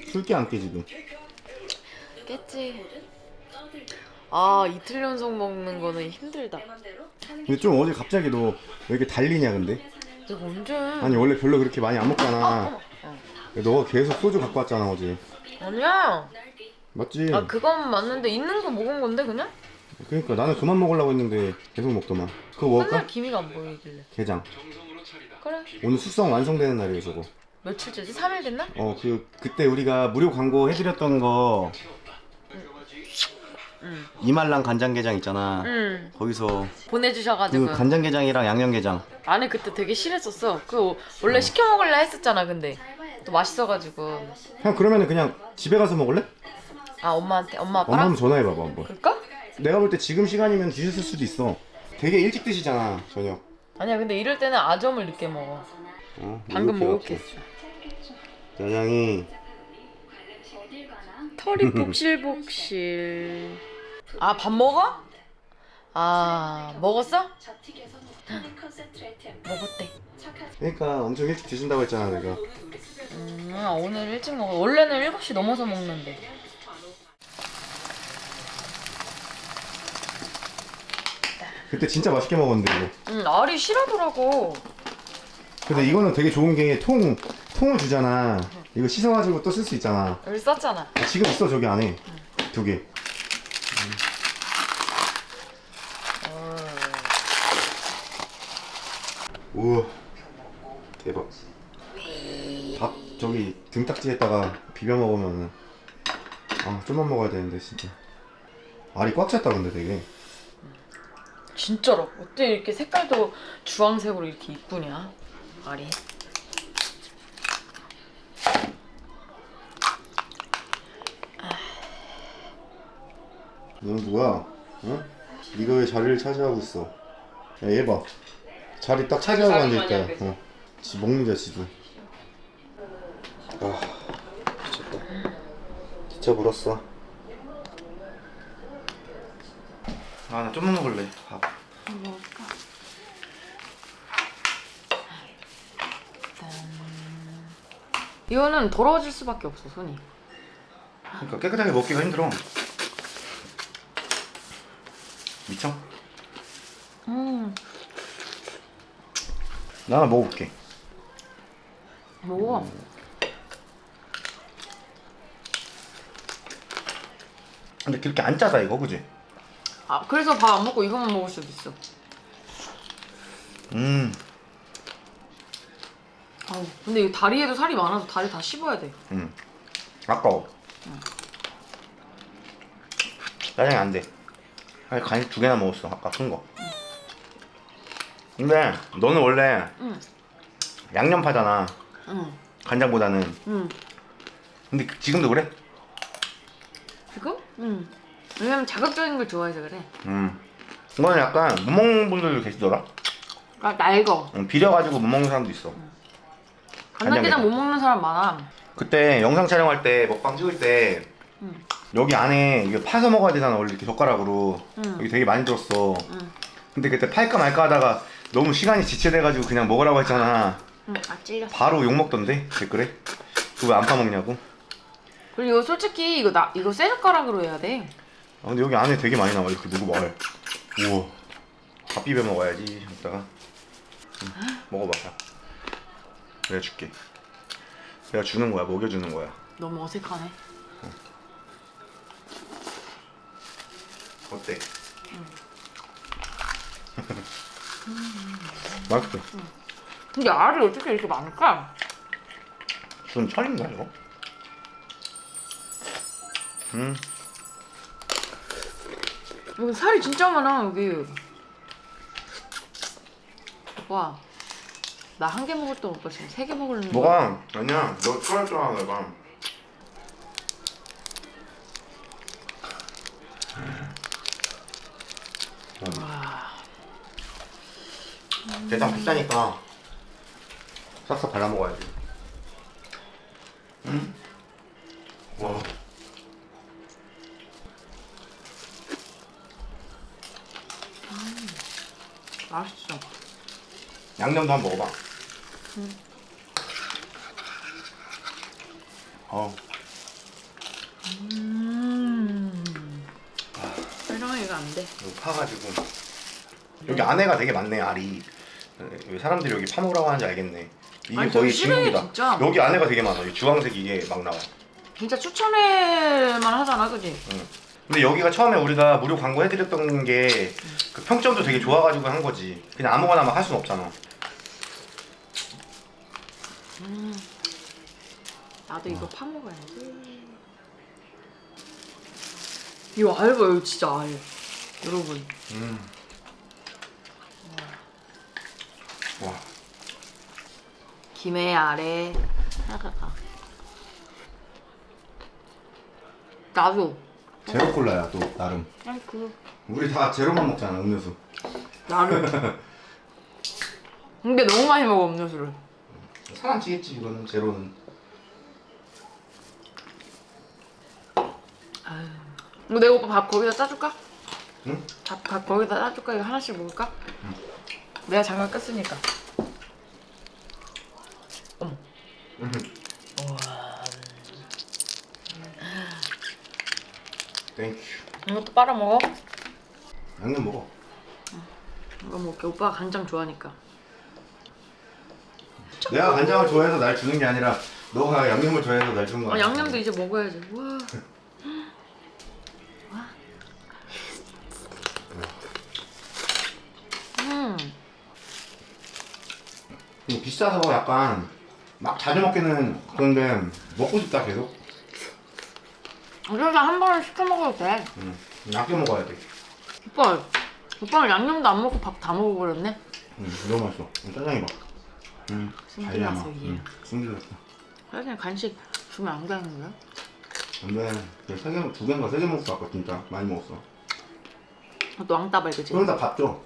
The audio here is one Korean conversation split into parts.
술게 안 깨 지금. 깼지. 아 이틀 연속 먹는 거는 힘들다. 근데 좀 어제 갑자기 너 왜 이렇게 달리냐 근데? 내가 언제? 아니 원래 별로 그렇게 많이 안 먹잖아. 너가 계속 소주 갖고 왔잖아 어제. 아니야. 맞지? 아 그건 맞는데 있는 거 먹은 건데 그냥? 그러니까 나는 그만 먹으려고 했는데 계속 먹더만. 그거 먹을까? 맨날 기미가 안 보이길래. 게장. 그래. 오늘 숙성 완성되는 날이에요 저거. 며칠째지? 3일 됐나? 그때 우리가 무료 광고 해드렸던 거 이말랑 간장게장 있잖아. 응. 거기서 보내주셔가지고. 그 간장게장이랑 양념게장. 나는 그때 되게 싫었었어. 그 원래 시켜 먹을래 했었잖아. 근데 또 맛있어가지고. 형 그러면은 그냥 집에 가서 먹을래? 아 엄마한테 엄마 엄마 아빠랑? 한번 전화해봐봐 한번. 그럴까? 내가 볼 때 지금 시간이면 드셨을 수도 있어. 되게 일찍 드시잖아 저녁. 아니야 근데 이럴 때는 아점을 늦게 먹어. 방금 이렇게 먹었겠어. 짜장이 털이 복실복실. 아 밥 먹어? 아 먹었어? 먹었대. 그러니까 엄청 일찍 드신다고 했잖아 내가. 오늘 일찍 먹어. 원래는 7시 넘어서 먹는데. 그때 진짜 맛있게 먹었는데 이거. 알이 실하더라고. 근데 이거는 되게 좋은 게 통을 주잖아. 이거 씻어가지고 또 쓸 수 있잖아. 여기 썼잖아. 지금 있어 저기 안에 2개. 우와 대박. 밥 저기 등딱지에다가 비벼 먹으면은 좀만 먹어야 되는데 진짜. 알이 꽉 찼다 근데 되게. 진짜로. 어때 이렇게 색깔도 주황색으로 이렇게 이쁘냐? 알이. 너는 누구야? 응? 네가 왜 자리를 차지하고 있어? 야 얘 봐. 자리 딱 차지하고 앉아있다. 지 먹는자 지도. 미쳤다. 진짜 물었어. 나 좀만 먹을래. 밥. 먹을까? 이거는 더러워질 수밖에 없어 손이. 그러니까 깨끗하게 먹기가 힘들어. 미쳐? 나 하나 먹어볼게. 먹어. 근데 그렇게 안 짜다 이거 그지? 아 그래서 밥 안 먹고 이것만 먹을 수도 있어. 근데 이 다리에도 살이 많아서 다리 다 씹어야 돼. 아까워. 짜장이 안 돼. 아니 간식 2개나 먹었어 아까 큰 거. 근데 너는 원래 양념파잖아. 간장보다는. 근데 지금도 그래? 지금? 왜냐면 자극적인 걸 좋아해서 그래. 이거는 약간 못 먹는 분들도 계시더라. 아, 나 이거. 비려가지고 못 먹는 사람도 있어. 간장게장 못 먹는 사람 많아. 그때 영상 촬영할 때 먹방 찍을 때 여기 안에 이게 파서 먹어야 되잖아 원래 이렇게 젓가락으로. 여기 되게 많이 들었어. 근데 그때 팔까 말까 하다가 너무 시간이 지체돼가지고 그냥 먹으라고 했잖아. 아 찔렸어. 바로 욕 먹던데 댓글에. 그거 왜 안 파먹냐고. 그리고 이거 솔직히 이거 쇠 젓가락으로 해야 돼. 근데 여기 안에 되게 많이 나와. 이렇게 누구 말. 우와 밥 비벼 먹어야지. 이따가 먹어봐. 내가 줄게. 내가 주는 거야. 먹여주는 거야. 너무 어색하네. 어때? 맛있어. 근데 알이 어떻게 이렇게 많을까? 무슨 철인가 이거? 여기 살이 진짜 많아 여기. 와, 나 1개 먹을 때 오빠 지금 3개 먹으려는 거야. 뭐가? 아니야 너 좋아했잖아 내가. 게장 비싸니까 싹싹 발라 먹어야지. 와. 맛있어. 양념도 한번 먹어봐. 설명이가 안 돼. 이거 파가지고 여기 안에가 되게 많네 알이. 왜 사람들이 여기 파 먹으라고 하는지 알겠네. 이게 아니, 거의 되게 싫어해, 진국이다. 진짜. 여기 안에가 되게 많아. 이 주황색 이게 막 나와. 진짜 추천할만 하잖아, 그지? 응. 근데 여기가 처음에 우리가 무료 광고 해드렸던 게 그 평점도 되게 좋아가지고 한 거지. 그냥 아무거나 막 할 수는 없잖아. 나도 이거 파 먹어야지. 이거 알 봐요, 진짜 알. 여러분. 와. 김에 알에. 나도. 제로 콜라야 또 나름. 아니 그 우리 다 제로만 먹잖아 음료수. 나름. 근데 너무 많이 먹어 음료수를. 사람 찌겠지 이거는 제로는. 이거 내가 오빠 밥 거기다 짜줄까? 응? 밥 거기다 짜줄까? 이거 하나씩 먹을까? 응. 내가 장갑 꼈으니까. 어머. 땡큐. 이것도 빨아 먹어? 양념 먹어. 이거 먹게. 오빠가 간장 좋아하니까. 내가 간장을 좋아해서 날 주는 게 아니라 너가 양념을 좋아해서 날 주는 거야. 양념도 이제 먹어야지. 와. 이거 비싸서 약간 막 자주 먹기는 그런데 먹고 싶다 계속. 그래서 한 번에 시켜 먹어도 돼. 아껴 먹어야 돼. 오빠는 양념도 안 먹고 밥 다 먹어버렸네. 너무 맛있어. 짜장이 막. 숨길 났어, 이게. 숨길났어. 그냥 간식 주면 안 되는 거야? 근데 두 개인가 세 개 먹었어 아까 진짜 많이 먹었어. 또 왕따발 그지? 그럼 다 밥 줘.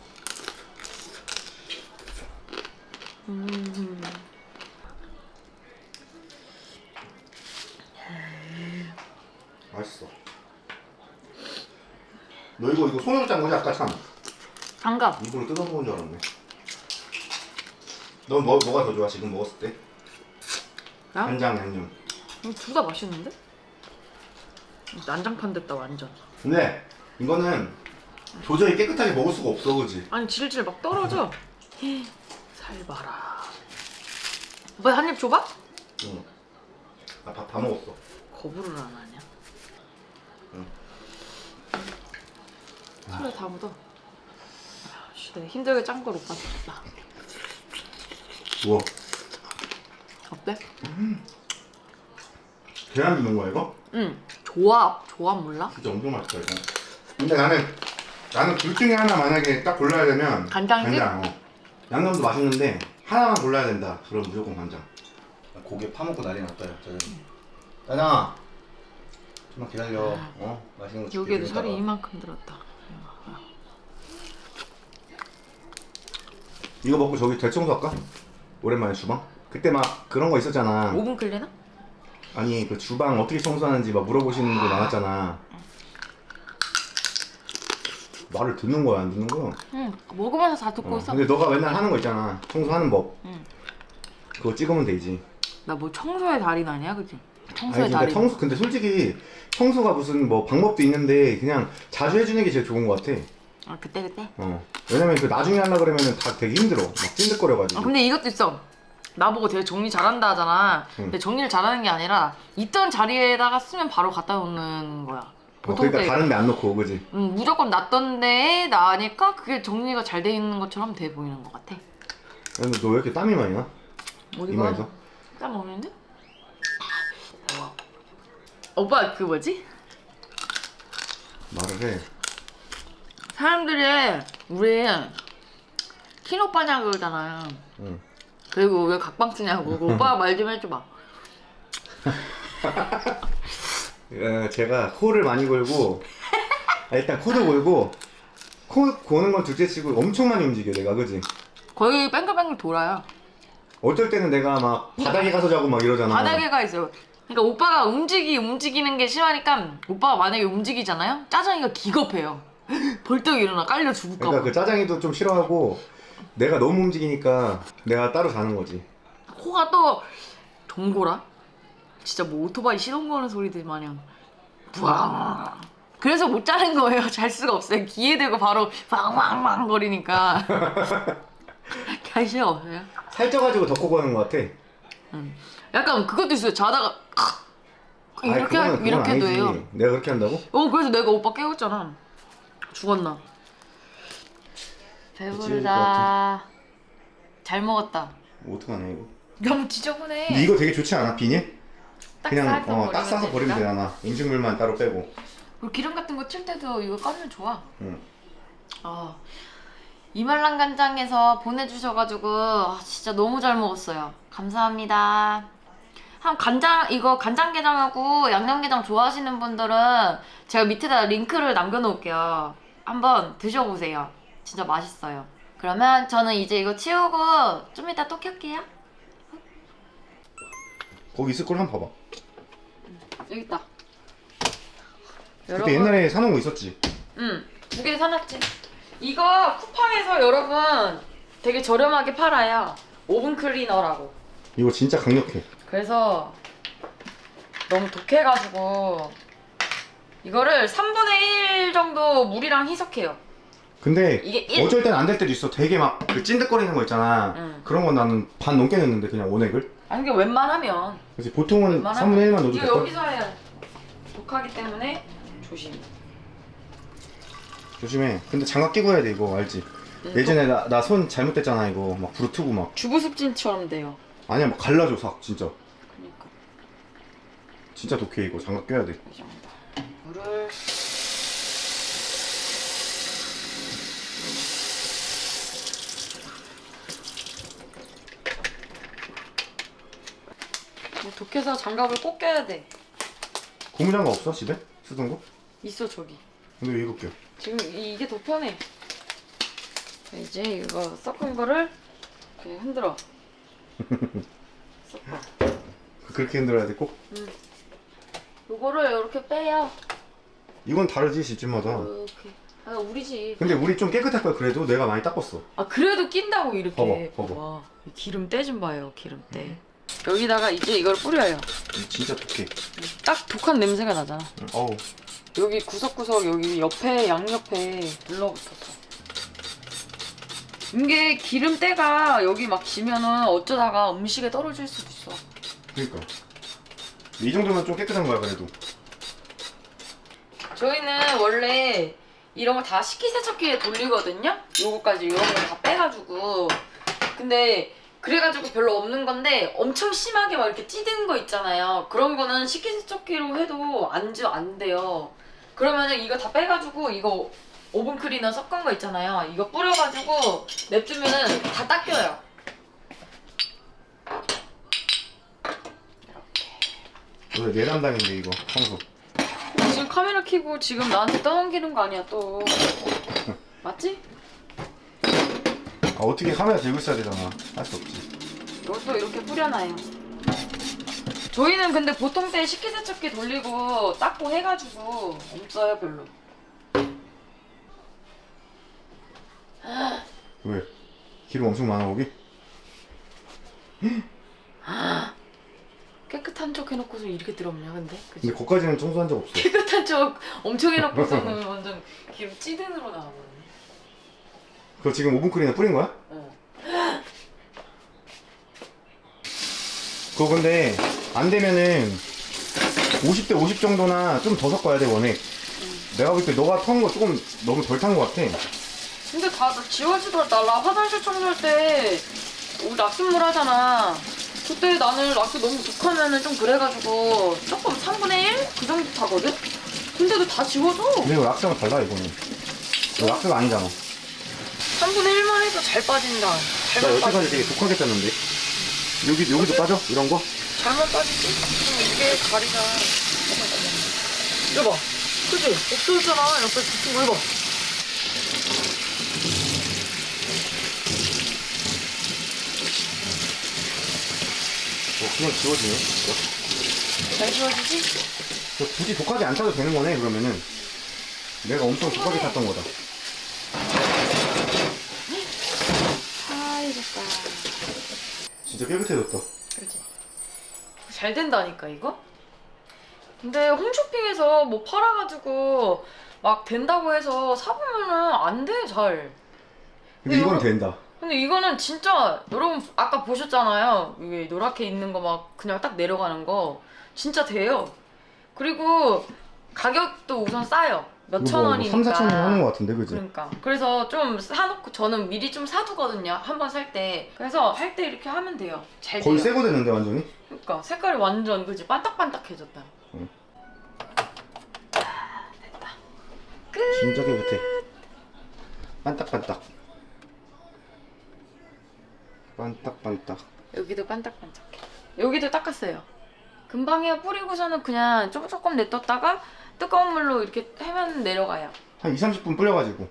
맛있어. 너 이거 손으로 짠 거지 아까 참. 장갑. 입으로 뜯어먹은 줄 알았네. 넌 뭐가 더 좋아 지금 먹었을 때? 나? 간장 양념. 둘 다 맛있는데? 난장판 됐다 완전. 근데 이거는 도저히 깨끗하게 먹을 수가 없어 그지? 아니 질질 막 떨어져. 살 봐라. 오빠 한 입 줘봐? 응. 나 밥 다 먹었어. 거부를 안 하냐? 응. 술에 다 묻어. 아, 내가 힘들게 짠 걸 오빠한테 줬다. 우와. 어때? 계란 넣는 거야 이거? 응. 조합 몰라? 진짜 엄청 맛있다 이거. 근데 나는 둘 중에 하나 만약에 딱 골라야 되면 간장집? 간장. 양념도 맛있는데 하나만 골라야 된다. 그럼 무조건 간장. 고기에 파먹고 난리 났다 짜장. 짜장아. 좀만 기다려. 맛있는 거 줄게. 여기에도 좀 살이 이따가. 이만큼 들었다. 이거 먹고 저기 대청소 할까? 오랜만에 주방? 그때 막 그런 거 있었잖아. 5분 끌리나? 아니 그 주방 어떻게 청소하는지 막 물어보시는 분 많았잖아. 말을 듣는 거야 안 듣는 거야? 응. 먹으면서 다 듣고 있어. 근데 너가 맨날 하는 거 있잖아. 청소하는 법. 응. 그거 찍으면 되지. 나 뭐 청소의 달인 아니야, 그치? 아니 청소의 그러니까 달인. 근데 솔직히 청소가 무슨 뭐 방법도 있는데 그냥 자주 해주는 게 제일 좋은 거 같아. 아 그때. 왜냐면 그 나중에 하려 그러면은 다 되게 힘들어. 막 찐득거려가지고. 근데 이것도 있어. 나보고 되게 정리 잘한다 하잖아. 근데 정리를 잘하는 게 아니라 있던 자리에다가 쓰면 바로 갖다 놓는 거야. 보통 그러니까 때 다른 데 안 놓고 그지? 무조건 놨던 데에 놔니까 그게 정리가 잘 돼 있는 것처럼 돼 보이는 것 같아. 근데 너 왜 이렇게 땀이 많이 나? 어디가? 이마에서? 땀 없는데? 오빠 그 뭐지? 말을 해. 사람들이 우리 키노빠냐 그러잖아요. 응. 그리고 왜 각방 쓰냐고. 오빠가 말 좀 해줘봐. 제가 코를 많이 골고 일단 코도 골고 코 고는 건 둘째치고 엄청 많이 움직여 내가 그지? 거의 뱅글뱅글 돌아요. 어쩔 때는 내가 막 바닥에 가서 자고 막 이러잖아. 바닥에가 있어요. 그러니까 오빠가 움직이는 게 심하니까 오빠가 만약에 움직이잖아요? 짜장이가 기겁해요. 벌떡 일어나 깔려 죽을까 봐. 그러니까 그 짜장이도 좀 싫어하고 내가 너무 움직이니까 내가 따로 자는 거지. 코가 또 동고라? 진짜 뭐 오토바이 시동 거는 소리들 마냥. 부앙. 그래서 못 자는 거예요. 잘 수가 없어요. 귀에 대고 바로 빵빵빵 거리니까. 잘 수가 없어요. 살쪄가지고 더 꼬고 하는 것 같아. 약간 그것도 있어요. 자다가 아니, 이렇게 그건 이렇게도 아니지. 해요. 내가 그렇게 한다고? 그래서 내가 오빠 깨웠잖아. 죽었나? 배부르다. 잘 먹었다. 뭐 어떡하냐 이거. 너무 지저분해. 근데 이거 되게 좋지 않아? 비닐? 딱 그냥 싸서 딱 싸서 버리면 되니까. 되잖아. 음식물만 따로 빼고. 그리고 기름 같은 거 칠 때도 이거 꺼면 좋아. 응. 이말랑 간장에서 보내주셔가지고 진짜 너무 잘 먹었어요. 감사합니다. 이거 간장게장하고 양념게장 좋아하시는 분들은 제가 밑에다 링크를 남겨놓을게요. 한번 드셔보세요. 진짜 맛있어요. 그러면 저는 이제 이거 치우고 좀 이따 또 켤게요. 거기 있을 걸 한번 봐봐. 여기 있다. 그때 옛날에 사놓은 거 있었지? 응, 2개 사놨지. 이거 쿠팡에서 여러분 되게 저렴하게 팔아요. 오븐 클리너라고. 이거 진짜 강력해. 그래서 너무 독해가지고 이거를 3분의 1 정도 물이랑 희석해요. 근데 이게 어쩔 땐 안 될 때도 있어. 되게 막 그 찐득거리는 거 있잖아. 응. 그런 건 나는 반 넘게 넣는데 그냥 원액을. 아니 이게 웬만하면 그래서 보통은 3분의 1만 넣어도 이거 될걸? 여기서 해야 독하기 때문에 조심. 조심해. 근데 장갑 끼고 해야 돼 이거 알지? 예전에 나 손 잘못됐잖아 이거 막 부르트고 막. 주부습진처럼 돼요. 아니야 막 갈라져 삭 진짜. 그러니까 진짜 독해 이거. 장갑 껴야 돼. 이 정도. 물을 독해서 장갑을 꼭 껴야 돼. 고무장갑 없어 집에? 쓰던 거? 있어 저기. 근데 왜 이거 껴? 지금 이게 더 편해. 이제 이거 섞은 거를 그냥 흔들어. 섞어. 그렇게 흔들어야 돼 꼭? 요거를 이렇게 빼요. 이건 다르지 집집마다. 이렇게. 우리 집. 근데 우리 좀 깨끗할 거야 그래도 내가 많이 닦았어. 그래도 낀다고 이렇게. 봐봐. 이 기름때 좀 봐요. 기름때. 여기다가 이제 이걸 뿌려요. 진짜 독해. 딱 독한 냄새가 나잖아. 어우. 여기 구석구석 여기 옆에 양옆에 눌러붙었어. 이게 기름때가 여기 막 지면은 어쩌다가 음식에 떨어질 수도 있어. 그러니까 이 정도면 좀 깨끗한 거야 그래도. 저희는 원래 이런 거 다 식기세척기에 돌리거든요. 요거까지 이런 거 다 빼가지고. 근데 그래가지고 별로 없는 건데 엄청 심하게 막 이렇게 찌든 거 있잖아요. 그런 거는 식기세척기로 해도 안 돼요. 그러면은 이거 다 빼가지고 이거 오븐 클리너 섞은 거 있잖아요. 이거 뿌려가지고 냅두면은 다 닦여요. 오늘 내 담당인데 이거 청소. 지금 카메라 켜고 지금 나한테 떠넘기는 거 아니야 또. 맞지? 어떻게 카메라 들고 있어야 되잖아. 할 수 없지. 이것도 이렇게 뿌려놔요. 저희는 근데 보통 때 식기세척기 돌리고 닦고 해가지고 없어요 별로. 왜? 기름 엄청 많아 거기? 깨끗한 척 해놓고서 이렇게 들었냐 근데? 그치? 근데 거기까지는 청소한 적 없어. 깨끗한 척 엄청 해놓고서는 완전 기름 찌든으로 나오거든요. 그거 지금 오븐 클리너 뿌린 거야? 그거 근데 안 되면은 50대 50 정도나 좀 더 섞어야 돼 원액. 내가 볼 때 너가 턴 거 조금 너무 덜 탄 거 같아. 근데 다 지워지더라. 나 화장실 청소할 때 우리 락스물 하잖아. 그때 나는 락스 너무 독하면은 좀 그래가지고 조금 3분의 1? 그 정도 타거든? 근데도 다 지워져. 근데 이거 락스랑 달라 이거는. 이거 락스가 아니잖아. 3분의 1만 해도 잘 빠진다. 나 잘만 여태까지 빠지지. 되게 독하게 떴는데. 여기도 빠져? 이런 거? 잘만 빠지지? 그럼 이게 가리잖아. 여봐. 그치? 없어졌잖아. 옆에 붙은 거 해봐. 그냥 지워지네. 잘 지워지지? 굳이 독하게 안 타도 되는 거네 그러면은. 내가 엄청 독하게 탔던 거다. 이랬다. 진짜 깨끗해졌다. 그치? 잘 된다니까 이거? 근데 홈쇼핑에서 뭐 팔아가지고 막 된다고 해서 사보면은 안 돼, 잘. 근데 이건 된다. 근데 이거는 진짜 여러분 아까 보셨잖아요. 이게 노랗게 있는 거 막 그냥 딱 내려가는 거 진짜 돼요. 그리고 가격도 우선 싸요. 몇천 원이니까. 3, 4천 원 하는 것 같은데, 그지? 그러니까. 그래서 좀 사놓고 저는 미리 좀 사두거든요. 한 번 살 때. 그래서 할 때 이렇게 하면 돼요. 잘 돼요. 거의 새거 되는데 완전히? 그러니까 색깔이 완전 그지 반딱반딱해졌다. 응. 됐다. 끝. 진짜 깨끗해. 반딱반딱. 반딱반딱. 여기도 반딱반짝해. 여기도 닦았어요. 금방 해요. 뿌리고서는 그냥 조금 냅뒀다가 뜨거운 물로 이렇게 해면 내려가요. 한 2, 30분 뿌려가지고.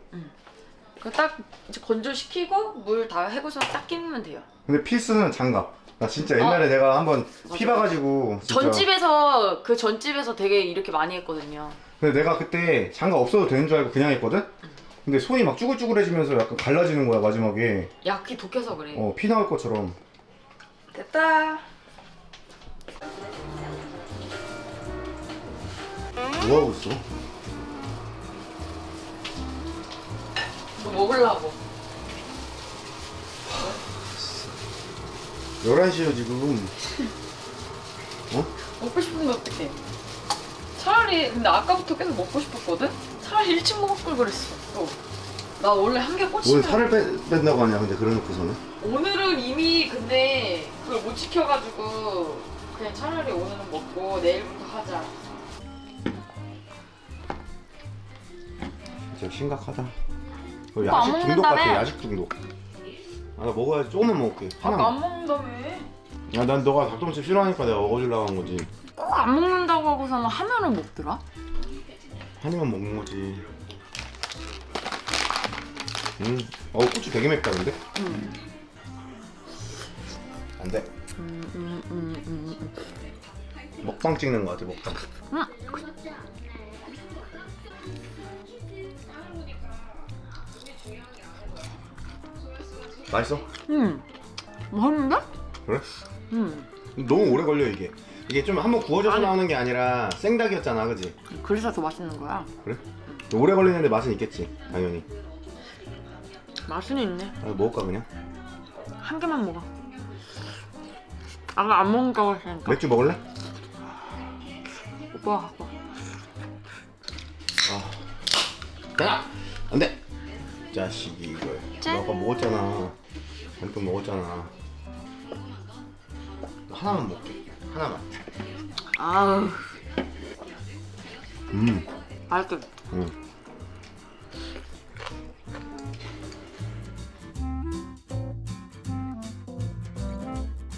그 딱 이제 건조시키고 물 다 해고서 딱 끼면 돼요. 근데 필수는 장갑. 나 진짜 옛날에 내가 한번 피 봐가지고 진짜. 전집에서 되게 이렇게 많이 했거든요. 근데 내가 그때 장갑 없어도 되는 줄 알고 그냥 했거든? 근데 손이 막 쭈글쭈글해지면서 약간 갈라지는 거야 마지막에. 약이 독해서 그래. 피 나올 것처럼. 됐다. 뭐하고 있어? 저 먹으려고. 11시요 지금. 먹고 싶은데 어떡해. 차라리 근데 아까부터 계속 먹고 싶었거든? 차라리 일찍 먹을 걸 그랬어. 나 원래 한 개 꽂히면 뭘 살을 뺀다고 하냐 근데 그래놓고서는. 오늘은 이미 근데 그걸 못 지켜가지고 그냥 차라리 오늘은 먹고 내일부터 하자. 진짜 심각하다. 안 야식 중독 먹는다며? 같아. 야식 중독. 아 나 먹어야지. 조금만 먹을게. 아까 하나만. 안 먹는다며. 야, 난 너가 닭똥집 싫어하니까 내가 먹어주려고 한 거지. 꼭 안 먹는다고 하고서는 하면은 먹더라? 한 입만 먹는 거지. 고추 되게 맵다 근데? 안 돼. 먹방 찍는 거 같아, 먹방. 맛있어? 맛있는데? 그래? 너무 오래 걸려 이게. 이게 좀 한번 구워져서 아니. 나오는 게 아니라 생닭이었잖아, 그지? 그래서 더 맛있는 거야. 그래? 오래 걸리는데 맛은 있겠지, 당연히. 맛은 있네. 아, 먹을까 그냥? 한 개만 먹어. 아까 안 먹는다고 했으니까. 맥주 먹을래? 오빠가 갖고 와. 야! 안 돼! 자식이 이걸. 짠. 너 아까 먹었잖아. 잠깐 먹었잖아. 하나만 먹게. 하나만. 아우. 맛있겠다. 응.